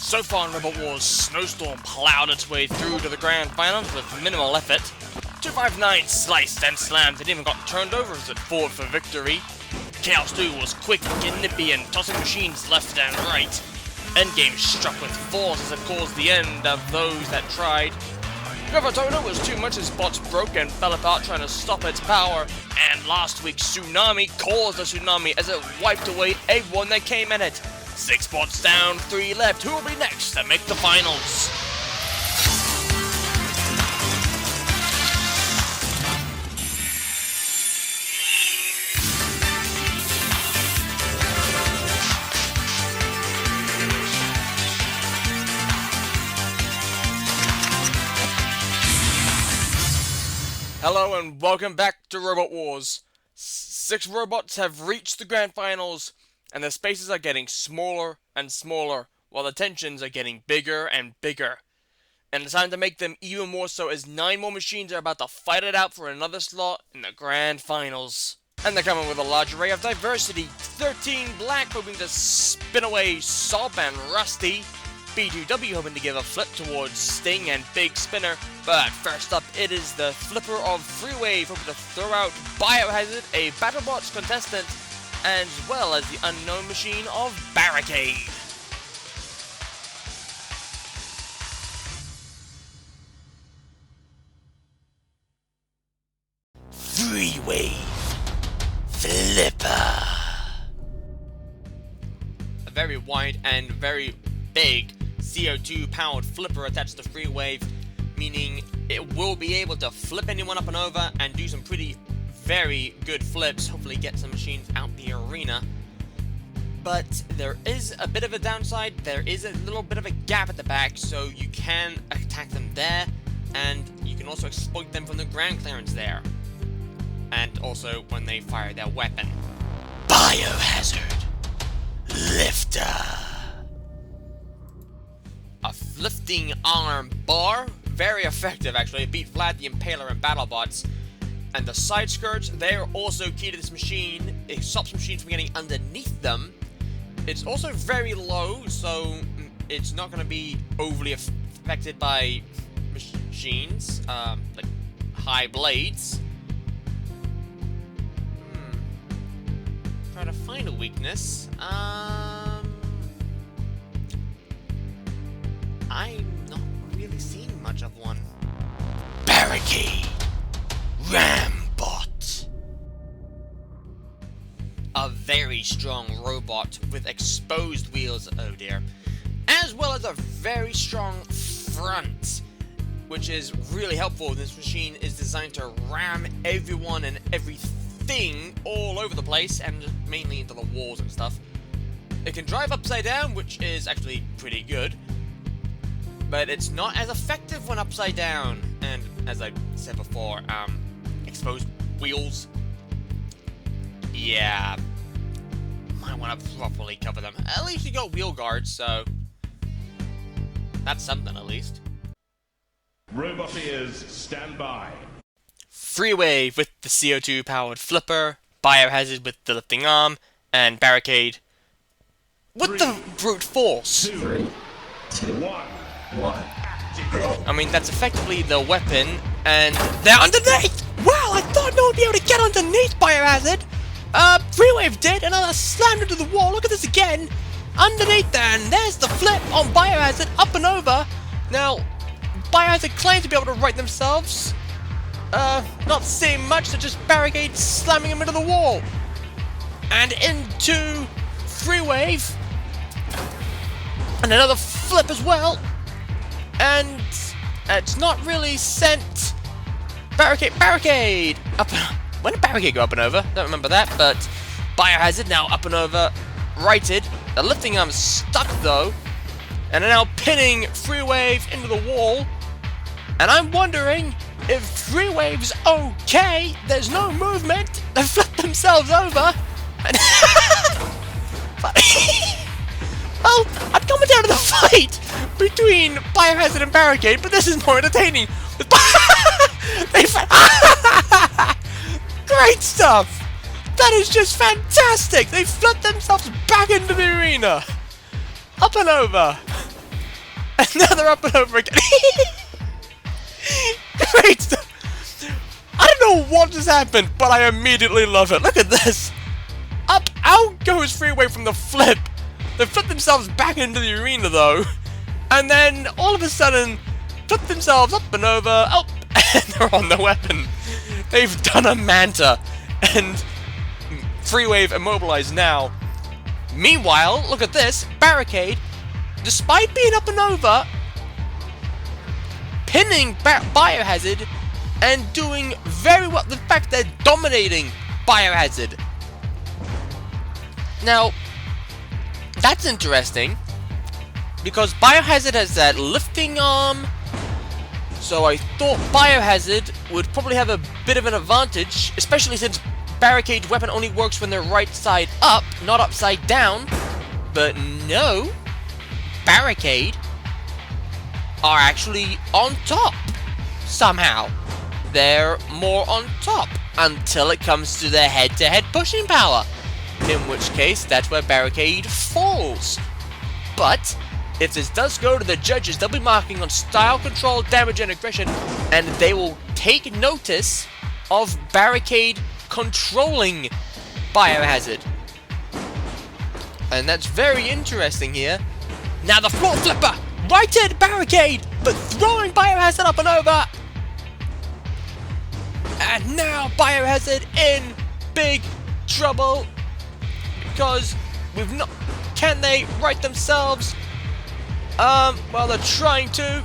So far in Robot Wars, Snowstorm plowed its way through to the grand finals with minimal effort. 259 sliced and slammed and even got turned over as it fought for victory. Chaos 2 was quick and nippy and tossing machines left and right. Endgame struck with force as it caused the end of those that tried. Gravitona was too much as bots broke and fell apart trying to stop its power. And last week's Tsunami caused a tsunami as it wiped away everyone that came in it. 6 bots down, 3 left. Who will be next to make the finals? Hello and welcome back to Robot Wars. 6 robots have reached the grand finals, and the spaces are getting smaller and smaller, while the tensions are getting bigger and bigger. And it's time to make them even more so as 9 more machines are about to fight it out for another slot in the grand finals. And they're coming with a large array of diversity. 13 Black hoping to spin away Sob and Rusty. B2W hoping to give a flip towards Sting and Big Spinner, but first up it is the flipper of Freewave hoping to throw out Biohazard, a BattleBots contestant, as well as the unknown machine of Barricade. Freewave Flipper. A very wide and very big CO2 powered flipper attached to Freewave, meaning it will be able to flip anyone up and over and do some very good flips, hopefully get some machines out the arena. But there is a bit of a downside. There is a little bit of a gap at the back, so you can attack them there, and you can also exploit them from the ground clearance there, and also when they fire their weapon. Biohazard Lifter. A lifting arm bar, very effective actually. It beat Vlad the Impaler and BattleBots. And the side skirts, they're also key to this machine. It stops machines from getting underneath them. It's also very low, so it's not going to be overly affected by machines, like high blades. Try to find a weakness. I'm not really seeing much of one. Barricade Rambot. A very strong robot with exposed wheels, oh dear. As well as a very strong front, which is really helpful. This machine is designed to ram everyone and everything all over the place, and mainly into the walls and stuff. It can drive upside down, which is actually pretty good, but it's not as effective when upside down. And as I said before, exposed wheels, yeah, might want to properly cover them. At least you got wheel guards, so that's something at least. Roboteers, stand by. Freewave with the CO2 powered flipper, Biohazard with the lifting arm, and Barricade with the brute force. 3, 2, 1. I mean, that's effectively the weapon, and they're underneath! Wow, I thought no one would be able to get underneath Biohazard! Freewave did, and I slammed into the wall. Look at this again! Underneath there, and there's the flip on Biohazard, up and over. Now, Biohazard claims to be able to right themselves. Not seeing much, they're just Barricade slamming him into the wall. And into Freewave. And another flip as well. And it's not really sent. Barricade up. When did Barricade go up and over? Don't remember that, but Biohazard now up and over, righted. The lifting arm is stuck though, and are now pinning Freewave into the wall. And I'm wondering if Freewave's okay. There's no movement. They flip themselves over. Well, I'm coming down to the fight between Biohazard and Barricade, but this is more entertaining. Great stuff! That is just fantastic! They flipped themselves back into the arena! Up and over! And now they're up and over again. Great stuff. I don't know what just happened, but I immediately love it. Look at this. Out goes Freeway from the flip. They flip themselves back into the arena though. And then all of a sudden, flip themselves up and over, up, and they're on the weapon. They've done a manta. And Freeway immobilized now. Meanwhile, look at this. Barricade, despite being up and over, pinning Biohazard and doing very well. In fact, they're dominating Biohazard. Now, that's interesting, because Biohazard has that lifting arm, so I thought Biohazard would probably have a bit of an advantage, especially since Barricade's weapon only works when they're right side up, not upside down. But no, Barricade are actually on top, somehow. They're more on top, until it comes to their head-to-head pushing power. In which case, that's where Barricade falls. But if this does go to the judges, they'll be marking on style, control, damage, and aggression, and they will take notice of Barricade controlling Biohazard. And that's very interesting here. Now the floor flipper, right at Barricade, but throwing Biohazard up and over. And now Biohazard in big trouble. Because we've not... Can they right themselves? Well, they're trying to.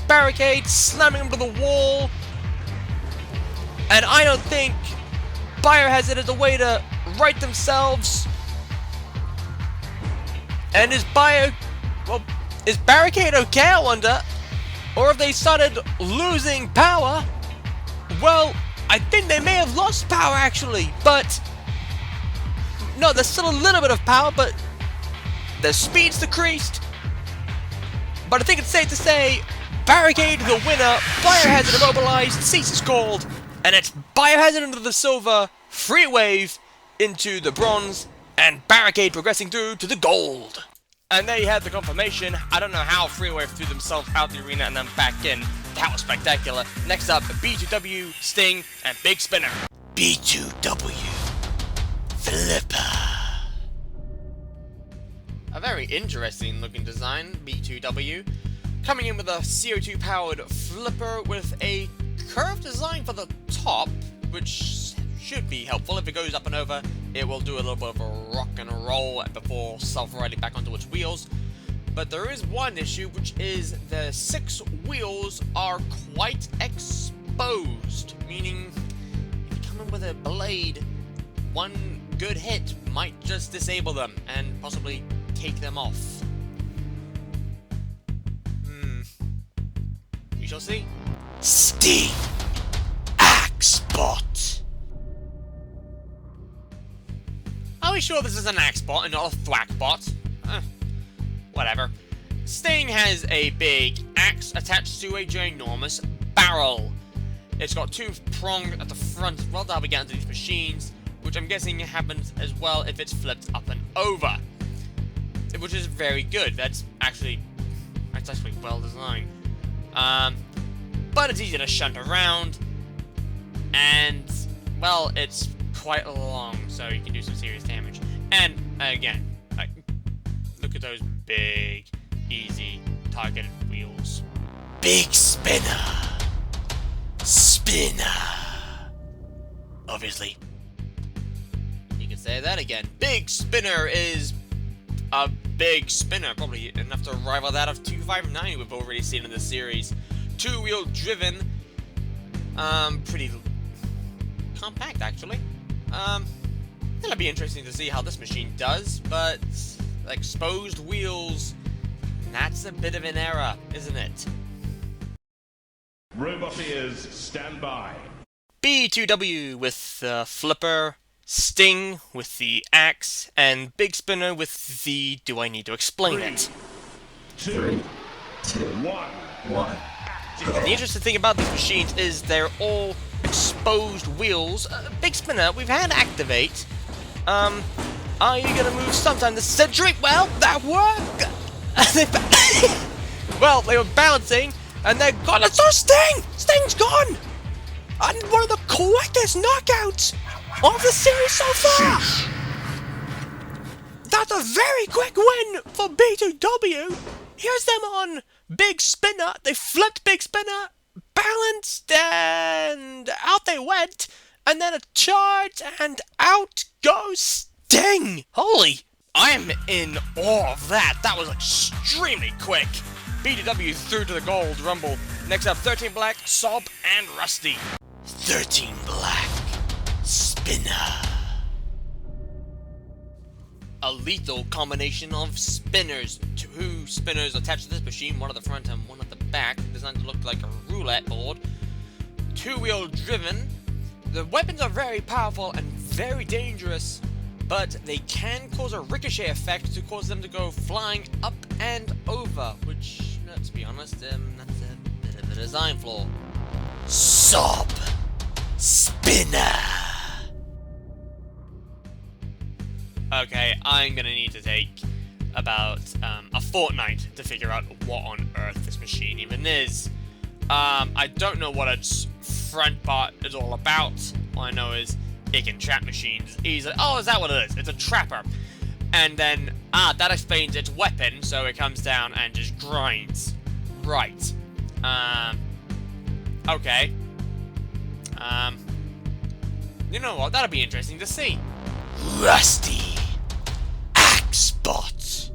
Barricade slamming them to the wall. And I don't think Biohazard is a way to right themselves. And is Barricade okay, I wonder? Or have they started losing power? Well, I think they may have lost power, actually, but... No, there's still a little bit of power, but their speed's decreased. But I think it's safe to say, Barricade the winner, Biohazard immobilized, cease is called, and it's Biohazard into the silver, Free Wave into the bronze, and Barricade progressing through to the gold. And there you have the confirmation. I don't know how Free Wave threw themselves out the arena and then back in. That was spectacular. Next up, B2W, Sting, and Big Spinner. B2W. Flipper. A very interesting looking design, B2W. Coming in with a CO2 powered flipper with a curved design for the top, which should be helpful. If it goes up and over, it will do a little bit of a rock and roll before self-riding back onto its wheels. But there is one issue, which is the 6 wheels are quite exposed, meaning if you come in with a blade, one good hit might just disable them and possibly take them off. We shall see. Sting Axebot. Are we sure this is an Axebot and not a Thwackbot? Whatever. Sting has a big axe attached to a ginormous barrel. It's got 2 prongs at the front as well. That'll be getting to these machines, which I'm guessing happens as well if it's flipped up and over, which is very good. That's actually well designed. But it's easy to shunt around, and well, it's quite long, so you can do some serious damage. And again, look at those big, easy, targeted wheels. Big Spinner. Obviously. You can say that again. Big Spinner is a big spinner, probably enough to rival that of 259 we've already seen in the series. 2-wheel driven. Pretty compact, actually. It'll be interesting to see how this machine does, but exposed wheels, that's a bit of an error, isn't it? Robot ears, stand by. B2W with the flipper, Sting with the axe, and Big Spinner with the do I need to explain it? 3, 2, 1. The interesting thing about these machines is they're all exposed wheels. Big Spinner, we've had activate. Are you gonna move sometime this century? Well, that worked! Well, they were balancing, and they're gone. It's our Sting! Sting's gone! And one of the quickest knockouts of the series so far! That's a very quick win for B2W. Here's them on Big Spinner. They flipped Big Spinner, balanced, and out they went. And then a charge, and out goes Sting. Holy, I'm in awe of that. That was extremely quick. B2W through to the gold rumble. Next up, 13 Black, Sob, and Rusty. 13 Black, Spinner. A lethal combination of spinners. Two spinners attached to this machine, one at the front and one at the back, designed to look like a roulette board. Two-wheel driven. The weapons are very powerful and very dangerous, but they can cause a ricochet effect to cause them to go flying up and over, which, let's be honest, that's a bit of a design flaw. Sob. Spinner. Okay, I'm gonna need to take about a fortnight to figure out what on earth this machine even is. I don't know what its front part is all about. All I know is it can trap machines easily. Oh, is that what it is? It's a trapper. And then, that explains its weapon, so it comes down and just grinds. Right. Okay. You know what? That'll be interesting to see. Rusty. Axebot.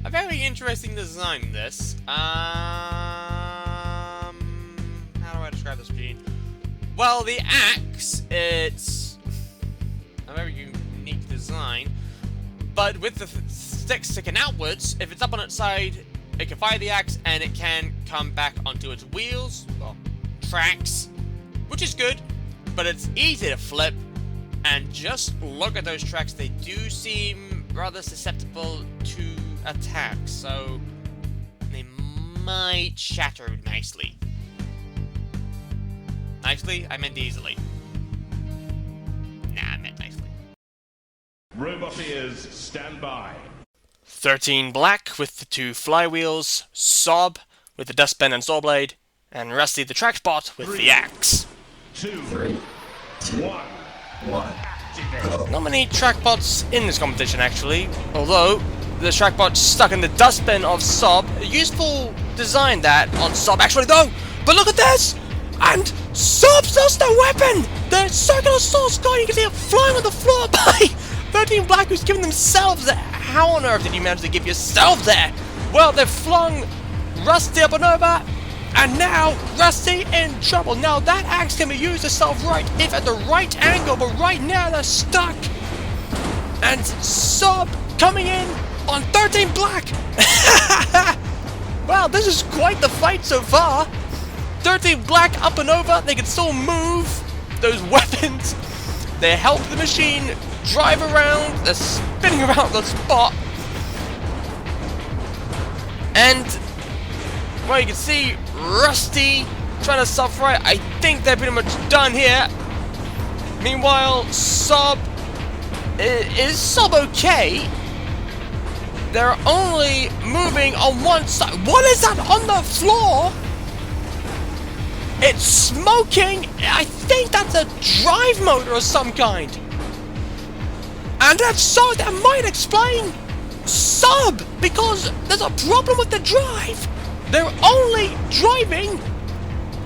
A very interesting design, this. How do I describe this machine? Well, the axe, it's a very unique design, but with the stick sticking outwards, if it's up on its side, it can fire the axe and it can come back onto its wheels, well, tracks, which is good, but it's easy to flip. And just look at those tracks, they do seem rather susceptible to attack, so they might shatter nicely. Nicely? I meant easily. Nah, I meant nicely. Roboteers, stand by. 13 Black with the two flywheels, Sob with the dustbin and saw blade, and Rusty the trackbot with the axe. 2, 3, 2, 1. 1. Not many trackbots in this competition, actually, although the trackbot's stuck in the dustbin of Sob. A useful design that on Sob, actually, though. But look at this! And Sob's lost their weapon! The circular sword's gone. You can see it flying on the floor by 13 Black, who's given themselves there. How on earth did you manage to give yourself there? Well, they've flung Rusty up and over. And now, Rusty in trouble. Now, that axe can be used to self-right if at the right angle, but right now they're stuck. And Sob coming in on 13 Black. Wow, this is quite the fight so far. 13 Black up and over. They can still move those weapons. They help the machine drive around. They're spinning around the spot. And, well, you can see Rusty trying to self-right. I think they're pretty much done here. Meanwhile, Sob... Is Sob okay? They're only moving on one side. What is that on the floor? It's smoking. I think that's a drive motor of some kind. And if so, that might explain Sob, because there's a problem with the drive. They're only driving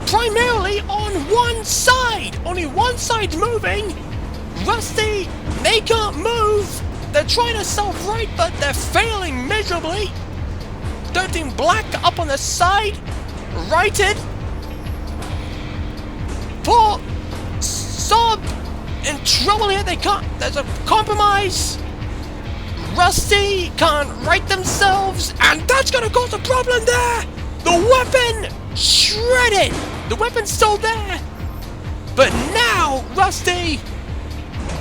primarily on one side. Only one side's moving. Rusty, they can't move. They're trying to self-right, but they're failing miserably. 13 Black up on the side. Righted. Poor Sob in trouble here. They can't. There's a compromise. Rusty can't right themselves, and that's gonna cause a problem there. The weapon shredded. The weapon's still there, but now Rusty,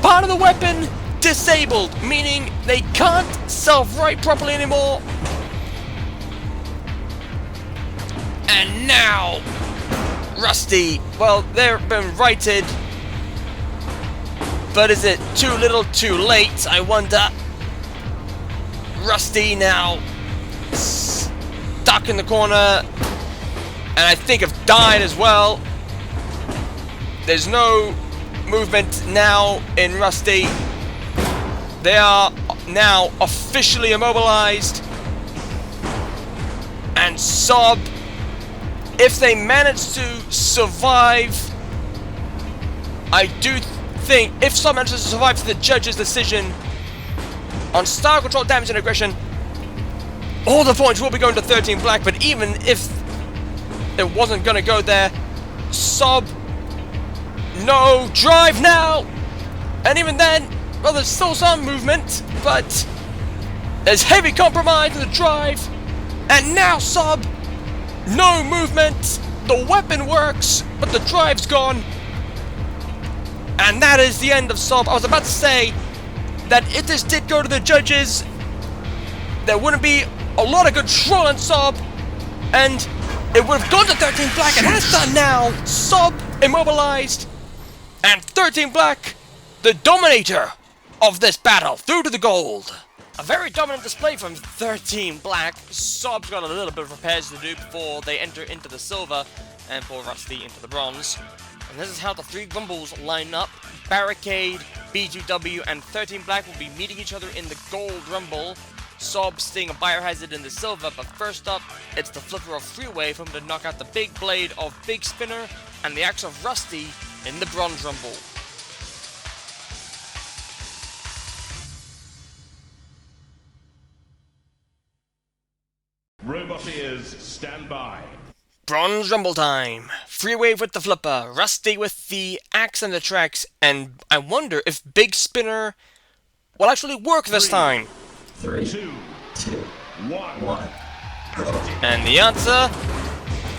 part of the weapon disabled, meaning they can't self-right properly anymore. And now Rusty, well, they've been righted, but is it too little too late, I wonder? Rusty now stuck in the corner, and I think have died as well. There's no movement now in Rusty. They are now officially immobilized. And Sob, if they manage to survive, I do think if Sob manages to survive to the judge's decision on style control, damage, and aggression, all the points will be going to 13 black. But even if it wasn't going to go there, Sob, no, drive now! And even then, well, there's still some movement, but there's heavy compromise in the drive. And now Sob, no movement, the weapon works, but the drive's gone. And that is the end of Sob. I was about to say that if this did go to the judges, there wouldn't be a lot of control on Sob, and it would have gone to 13 black, and has done now. Sob immobilized, and 13 black, the dominator of this battle, through to the gold. A very dominant display from 13 black. Sob's got a little bit of repairs to do before they enter into the silver, and poor Rusty into the bronze. And this is how the three Rumbles line up. Barricade, B2W, and 13 black will be meeting each other in the gold Rumble. Sob staying a biohazard in the silver, but first up, it's the flipper of Freeway for him to knock out the big blade of Big Spinner and the axe of Rusty in the bronze Rumble. Roboteers, stand by. Bronze Rumble time. Freeway with the flipper, Rusty with the axe and the tracks, and I wonder if Big Spinner will actually work this time. 3, 2, 2, 1. And the answer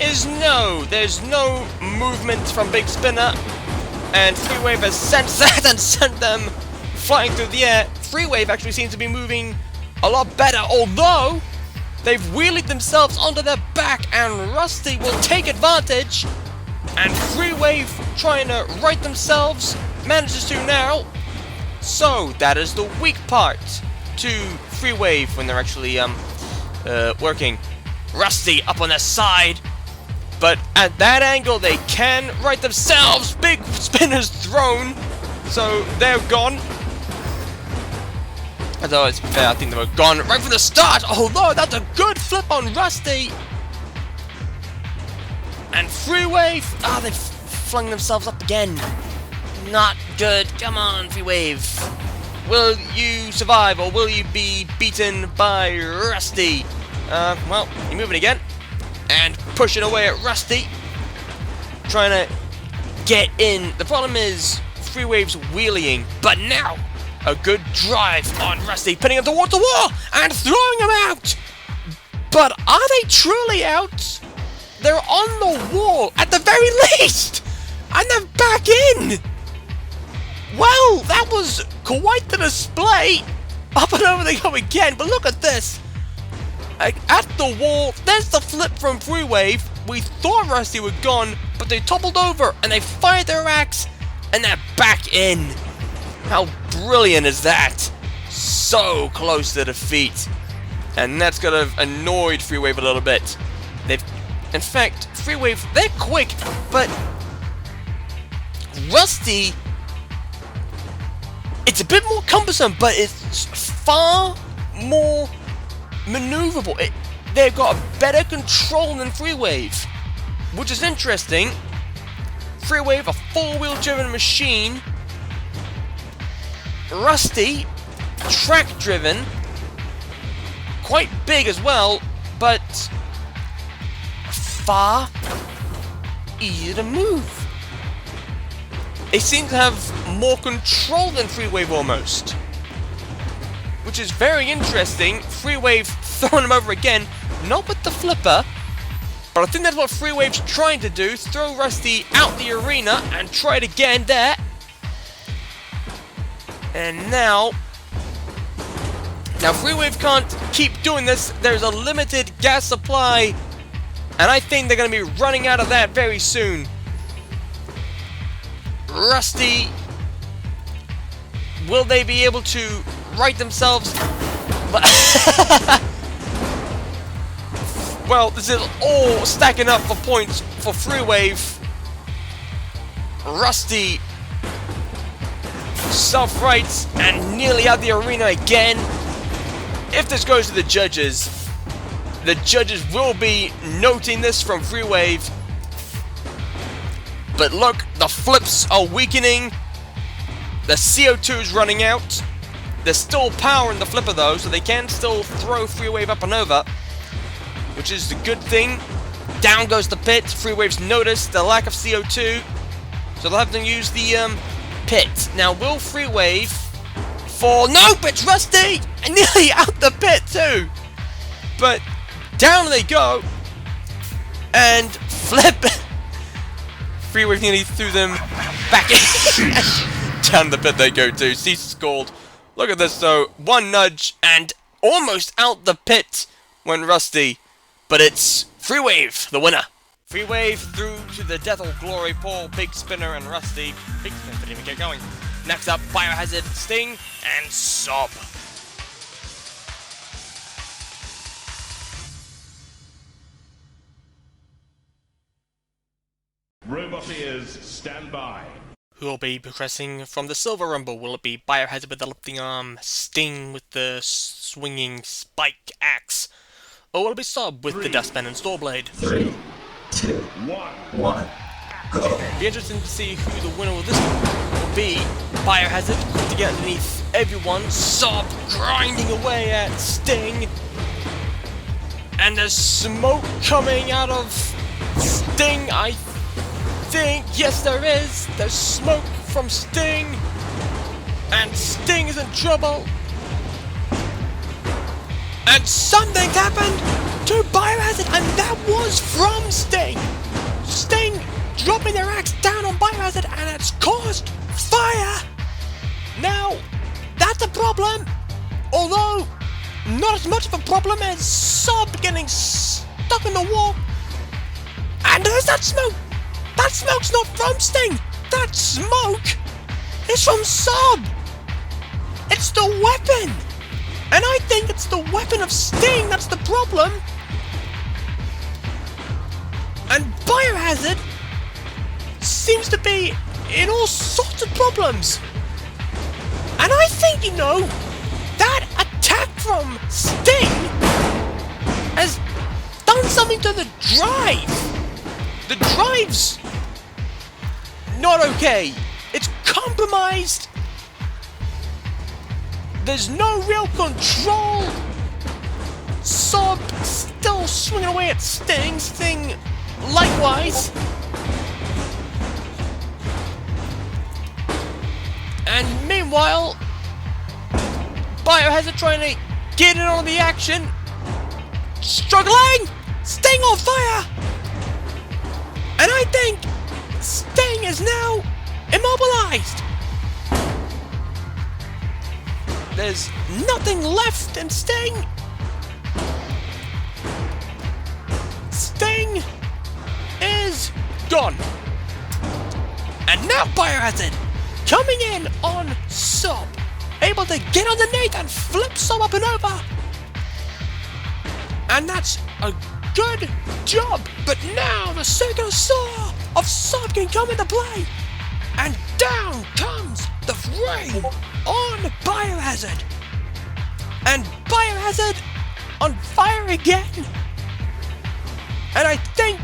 is no. There's no movement from Big Spinner, and Freewave has sensed that and sent them flying through the air. Freewave actually seems to be moving a lot better, although they've wheelied themselves onto their back, and Rusty will take advantage. And Freewave, trying to right themselves, manages to now. So that is the weak part to Freewave when they're actually working. Rusty up on their side, but at that angle they can right themselves. Big Spinner's thrown, so they're gone. Although it's fair, I think they were gone right from the start. Although that's a good flip on Rusty. And Freewave, they've flung themselves up again. Not good. Come on, Freewave. Will you survive, or will you be beaten by Rusty? Well, you're moving again. And pushing away at Rusty. Trying to get in. The problem is, Freewave's wheeling. But now, a good drive on Rusty, pinning him towards the wall and throwing him out. But are they truly out? They're on the wall at the very least, and they're back in. Well, that was quite the display. Up and over they go again. But look at this. At the wall, there's the flip from Freewave. We thought Rusty were gone, but they toppled over and they fired their axe, and they're back in. How brilliant is that? So close to defeat. And that's gonna have annoyed Freewave a little bit. In fact, Freewave, they're quick, but Rusty, it's a bit more cumbersome, but it's far more maneuverable. They've got better control than Freewave, which is interesting. Freewave, a four-wheel driven machine. Rusty, track driven, quite big as well, but far easier to move. They seem to have more control than Freewave almost, which is very interesting. Freewave throwing him over again, not with the flipper, but I think that's what Freewave's trying to do, throw Rusty out the arena and try it again there. And now Freewave can't keep doing this. There's a limited gas supply, and I think they're going to be running out of that very soon. Rusty, will they be able to right themselves? Well, this is all stacking up for points for Freewave. Rusty self-rights and nearly out the arena again. If this goes to the judges will be noting this from Freewave. But look, the flips are weakening. The CO2 is running out. There's still power in the flipper though, so they can still throw Freewave up and over, which is the good thing. Down goes the pit. Freewave's noticed the lack of CO2, so they'll have to use the pit. Now, will Freewave fall? Nope, it's Rusty! And nearly out the pit too! But down they go, and flip! Freewave nearly threw them back in. Down the pit they go too. Cease scored. Look at this though. One nudge and almost out the pit went Rusty. But it's Freewave, the winner. Freewave through to the death or glory. Paul, Big Spinner, and Rusty. Big Spinner didn't even get going. Next up, Biohazard, Sting, and Sob. Roboteers, stand by. Who will be progressing from the Silver Rumble? Will it be Biohazard with the lifting arm, Sting with the swinging spike axe, or will it be Sob with the dustpan and Storeblade? 3, 2, 1, go. Be interesting to see who the winner of this will be. Biohazard to get underneath everyone, Sob grinding away at Sting, and there's smoke coming out of Sting, I think. Yes, there is. There's smoke from Sting, and Sting is in trouble. And something happened to Biohazard, and that was from Sting. Sting dropping their axe down on Biohazard, and it's caused fire. Now, that's a problem, although not as much of a problem as Sob getting stuck in the wall. And there's that smoke. That smoke's not from Sting. That smoke is from Sob. It's the weapon. And I think it's the weapon of Sting that's the problem. And Biohazard seems to be in all sorts of problems. And I think, you know, that attack from Sting has done something to the drive. The drive's not okay. It's compromised. There's no real control. Sob still swinging away at Sting. Sting likewise. And meanwhile, Biohazard trying to get in on the action. Struggling! Sting on fire! And I think Sting is now immobilized. There's nothing left in Sting. Sting is gone. And now Biohazard coming in on Sob, able to get underneath and flip Sob up and over. And that's a good job. But now the circular saw of Sob can come into play. And down comes the frame on Biohazard. And Biohazard on fire again. And I think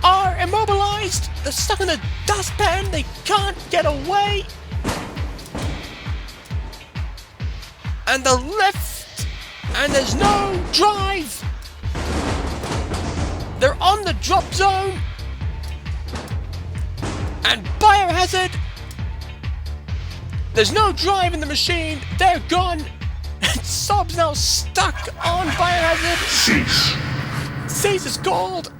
are immobilized. They're stuck in a dustpan. They can't get away. And the lift. And there's no drive. They're on the drop zone. And Biohazard. There's no drive in the machine. They're gone. And Sob's now stuck on Biohazard. Cease is called.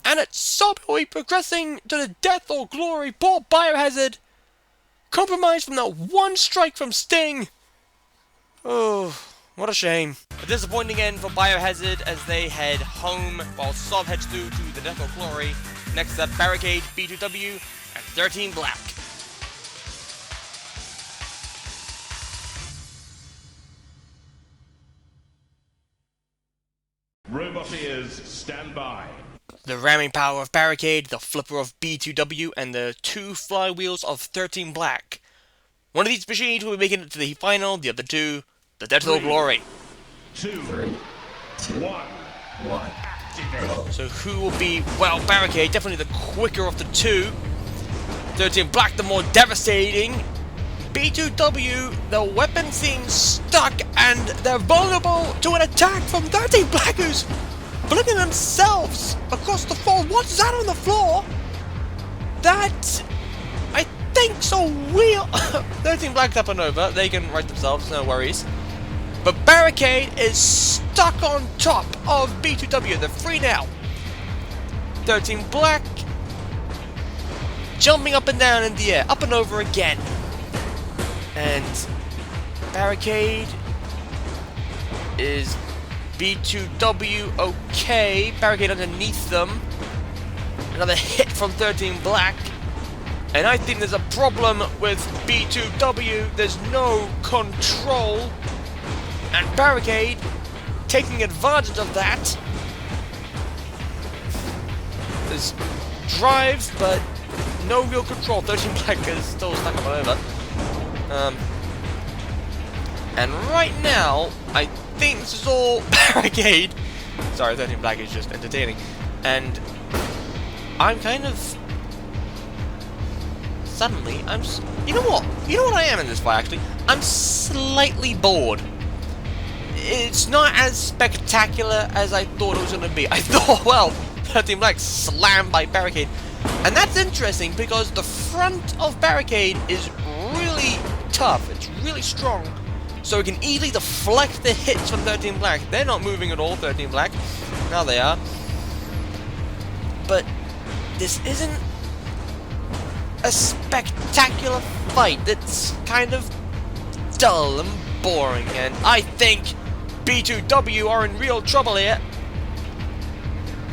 And it's Sob who will be progressing to the death or glory. Poor Biohazard. Compromised from that one strike from Sting. Oh, what a shame. A disappointing end for Biohazard as they head home while Sob heads through to the death or glory. Next up, Barricade, B2W, and 13 Black. Roboteers, stand by. The ramming power of Barricade, the flipper of B2W, and the 2 flywheels of 13 Black. One of these machines will be making it to the final, the other 2, the death or glory. 2, 3, 2, 1. 1, go. So who will be, well, Barricade, definitely the quicker of the 2. 13 Black, the more devastating. B2W, the weapon seems stuck and they're vulnerable to an attack from 13 Black, who's flipping themselves across the floor. What's that on the floor? That, I think so, wheel. 13 Black up and over, they can right themselves, no worries. But Barricade is stuck on top of B2W, they're free now. 13 Black, jumping up and down in the air, up and over again. And Barricade is B2W okay. Barricade underneath them. Another hit from 13 Black. And I think there's a problem with B2W. There's no control. And Barricade taking advantage of that. There's drive, but no real control. 13 Black is still stuck up and over. And right now, I think this is all Barricade. Sorry, 13 Black is just entertaining. And I'm kind of... Suddenly, you know what? You know what I am in this fight, actually? I'm slightly bored. It's not as spectacular as I thought it was going to be. I thought, well, 13 Black slammed by Barricade. And that's interesting because the front of Barricade is really tough. It's really strong. So it can easily deflect the hits from 13 Black. They're not moving at all, 13 Black. Now they are. But this isn't a spectacular fight. It's kind of dull and boring. And I think B2W are in real trouble here.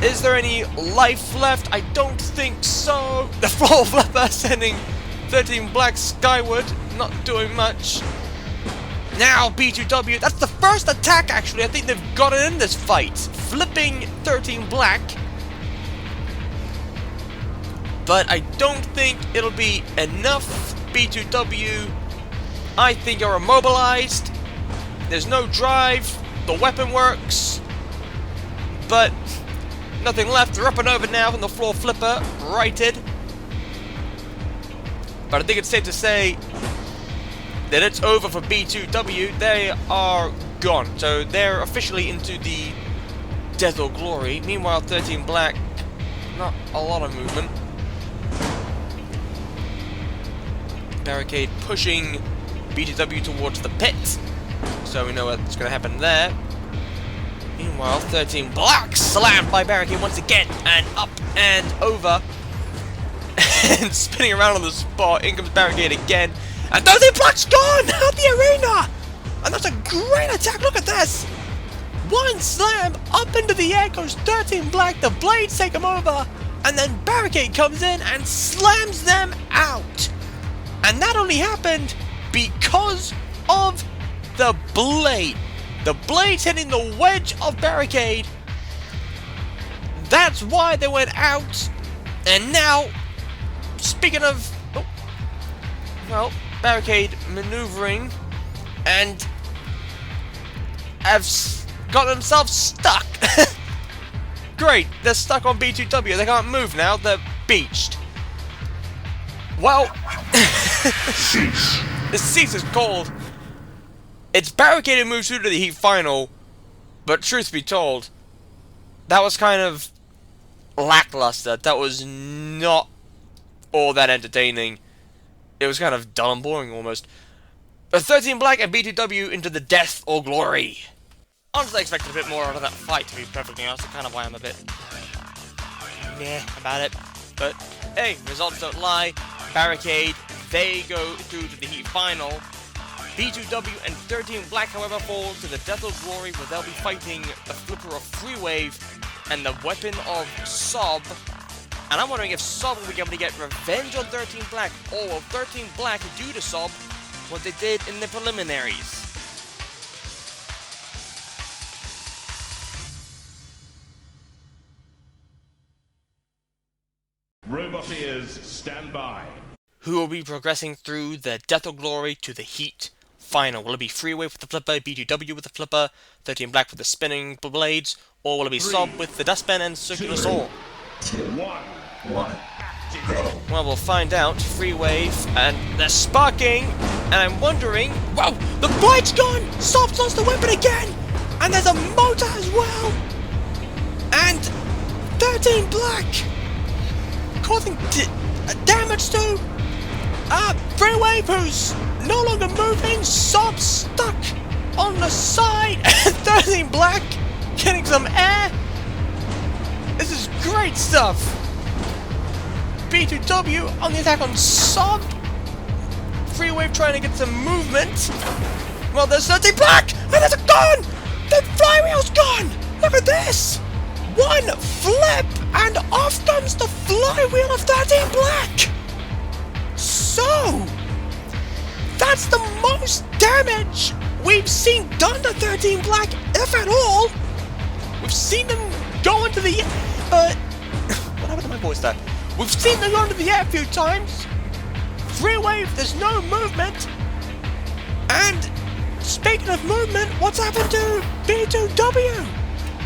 Is there any life left? I don't think so. The floor flipper sending 13 Black skyward. Not doing much. Now B2W, that's the first attack actually I think they've gotten in this fight. Flipping 13 Black. But I don't think it'll be enough. B2W, I think, are immobilized. There's no drive. The weapon works. But nothing left. They're up and over now from the floor flipper. Righted. But I think it's safe to say that it's over for B2W. They are gone. So they're officially into the death or glory. Meanwhile, 13 Black, not a lot of movement. Barricade pushing B2W towards the pit. So we know what's going to happen there. Meanwhile, 13 Black slammed by Barricade once again. And up and over. And spinning around on the spot. In comes Barricade again. And 13 Black's gone out the arena! And that's a great attack, look at this! One slam, up into the air goes 13 Black, the blades take him over, and then Barricade comes in and slams them out. And that only happened because of the blade. The blade's hitting the wedge of Barricade. That's why they went out. And now, speaking of... Oh, well... Barricade maneuvering and have got themselves stuck. Great, they're stuck on B2W. They can't move now. They're beached. Well, the cease is called. It's Barricade who moves through to the Heat final, but truth be told, that was kind of lackluster. That was not all that entertaining. It was kind of dull and boring almost. But 13 Black and B2W into the death or glory. Honestly, I expected a bit more out of that fight, to be perfectly honest. That's kind of why I'm a bit meh about it. But hey, results don't lie. Barricade, they go through to the Heat final. B2W and 13 Black, however, fall to the death or glory, where they'll be fighting the flipper of Freewave and the weapon of Sob. And I'm wondering if Sob will be able to get revenge on 13 Black, or will 13 Black do to Sob what they did in the preliminaries? Roboteers, stand by. Who will be progressing through the Death or Glory to the Heat final? Will it be Freewave with the flipper, B2W with the flipper, 13 Black with the spinning blades, or will it be Sob with the dustpan and circular saw? 2, 1. 1, go. Well, we'll find out. Freewave, and they're sparking, and I'm wondering... Whoa! The blade's gone! Sob's lost the weapon again! And there's a motor as well! And 13 Black! Causing damage to... Freewave, who's no longer moving. Sob stuck on the side, and 13 Black getting some air. This is great stuff. B2W on the attack on Sob. Freewave trying to get some movement. Well, there's 13 Black, and there's a gun. The flywheel's gone. Look at this. One flip, and off comes the flywheel of 13 Black. So, that's the most damage we've seen done to 13 Black, if at all. We've seen them go into the... what happened to my voice there? We've seen them go into the air a few times. Freewave, there's no movement. And, speaking of movement, what's happened to B2W?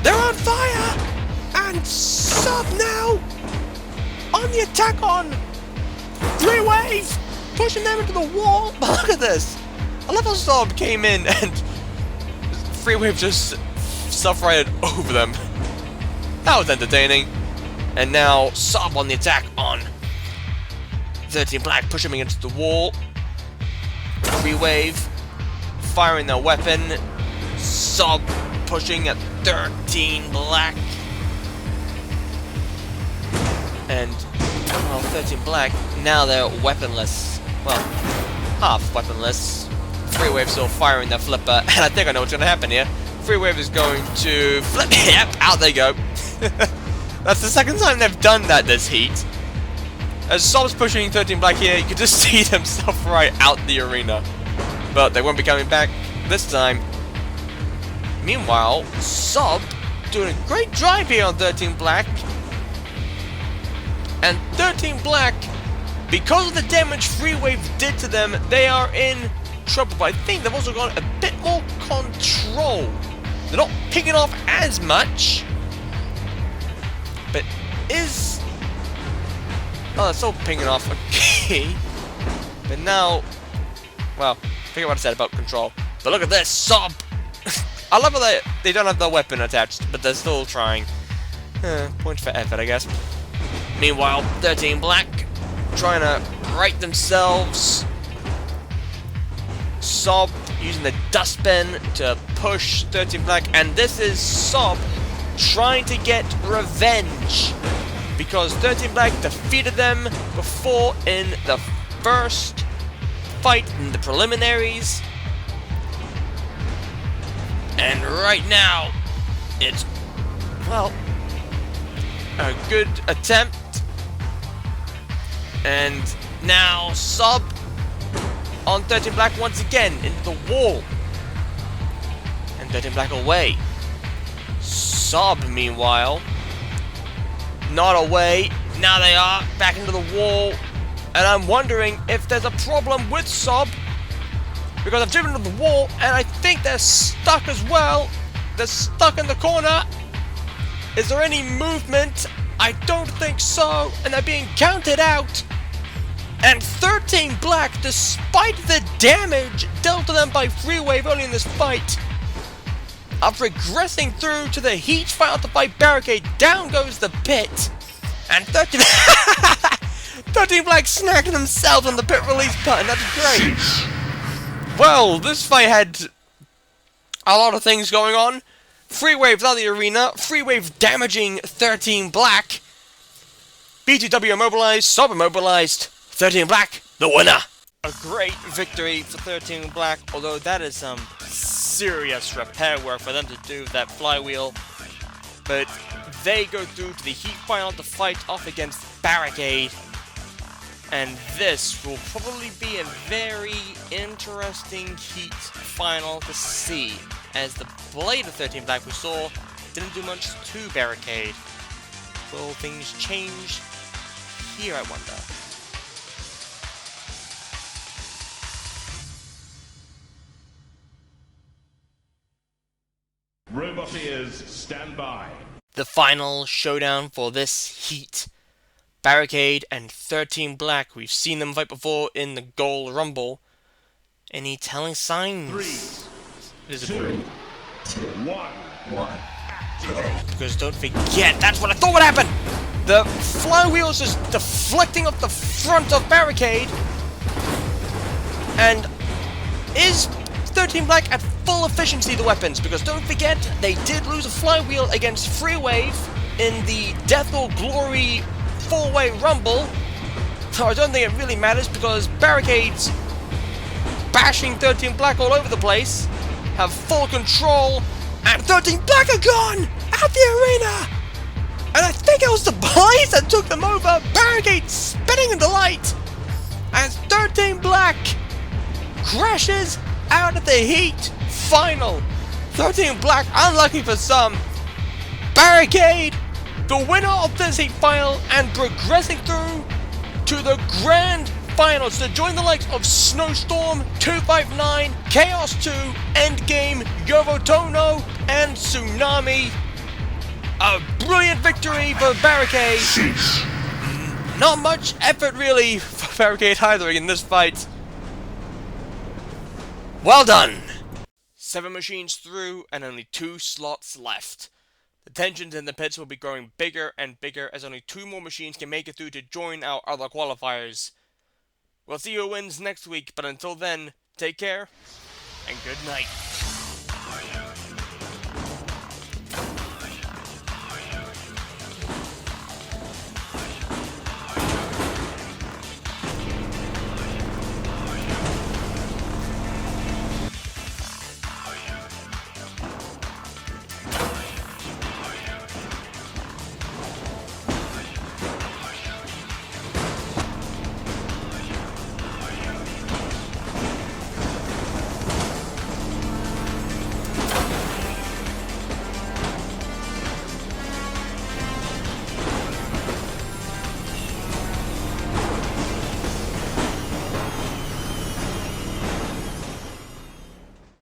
They're on fire! And Sob now on the attack on Freewave, pushing them into the wall. But look at this. I love how Sob came in and Freewave just stuff-righted over them. That was entertaining. And now Sob on the attack on 13 Black, pushing him against the wall. Freewave firing their weapon. Sob pushing at 13 Black. And, well, 13 Black, now they're weaponless. Well, half weaponless. Freewave still firing their flipper, and I think I know what's going to happen here. Freewave is going to flip. Yep, out they go. That's the second time they've done that this heat. As Sob's pushing 13 Black here, you can just see them self-right out the arena. But they won't be coming back this time. Meanwhile, Sob doing a great drive here on 13 Black. And 13 Black, because of the damage Freewave did to them, they are in trouble. But I think they've also got a bit more control. They're not picking off as much. But is... Oh, they're still picking off. Okay. But now... Well, forget what I said about control. But look at this, Sob! I love how they don't have the weapon attached, but they're still trying. Point for effort, I guess. Meanwhile, 13 Black trying to right themselves. Sob using the dustbin to push 13 Black, and this is Sob trying to get revenge because 13 Black defeated them before in the first fight in the preliminaries. And right now, it's, well, a good attempt. And now Sob on 13 Black once again into the wall. And 13 Black away. Sob, meanwhile, not away. Now they are back into the wall. And I'm wondering if there's a problem with Sob, because I've driven to the wall and I think they're stuck as well. They're stuck in the corner. Is there any movement? I don't think so. And they're being counted out. And 13 Black, despite the damage dealt to them by Freewave early in this fight, are progressing through to the Heat final to fight Barricade. Down goes the pit. And 13... 13 Black snacking themselves on the pit release button. That's great. Well, this fight had a lot of things going on. Freewave's out of the arena. Freewave damaging 13 Black. B2W immobilized. Sob immobilized. 13 Black, the winner. A great victory for 13 Black, although that is some serious repair work for them to do with that flywheel. But they go through to the Heat final to fight off against Barricade. And this will probably be a very interesting Heat final to see, as the blade of 13 Black we saw didn't do much to Barricade. Will things change here, I wonder? Roboteers, stand by. The final showdown for this heat. Barricade and 13 Black. We've seen them fight before in the Gold Rumble. Any telling signs? 3, 2, 1. Because don't forget, that's what I thought would happen! The flywheel's just deflecting off the front of Barricade. And is 13 Black at full efficiency, the weapons? Because don't forget, they did lose a flywheel against Freewave in the Death or Glory 4-way Rumble. So I don't think it really matters because Barricade's bashing 13 Black all over the place, have full control, and 13 Black are gone out the arena! And I think it was the boys that took them over, Barricade spinning in the light, as 13 Black crashes out of the heat final. 13 Black, unlucky for some. Barricade, the winner of this heat final, and progressing through to the grand finals to join the likes of Snowstorm, 259, Chaos 2, Endgame, Yovotono, and Tsunami. A brilliant victory for Barricade. Not much effort really for Barricade either in this fight. Well done! 7 machines through and only 2 slots left. The tensions in the pits will be growing bigger and bigger as only 2 more machines can make it through to join our other qualifiers. We'll see who wins next week, but until then, take care and good night.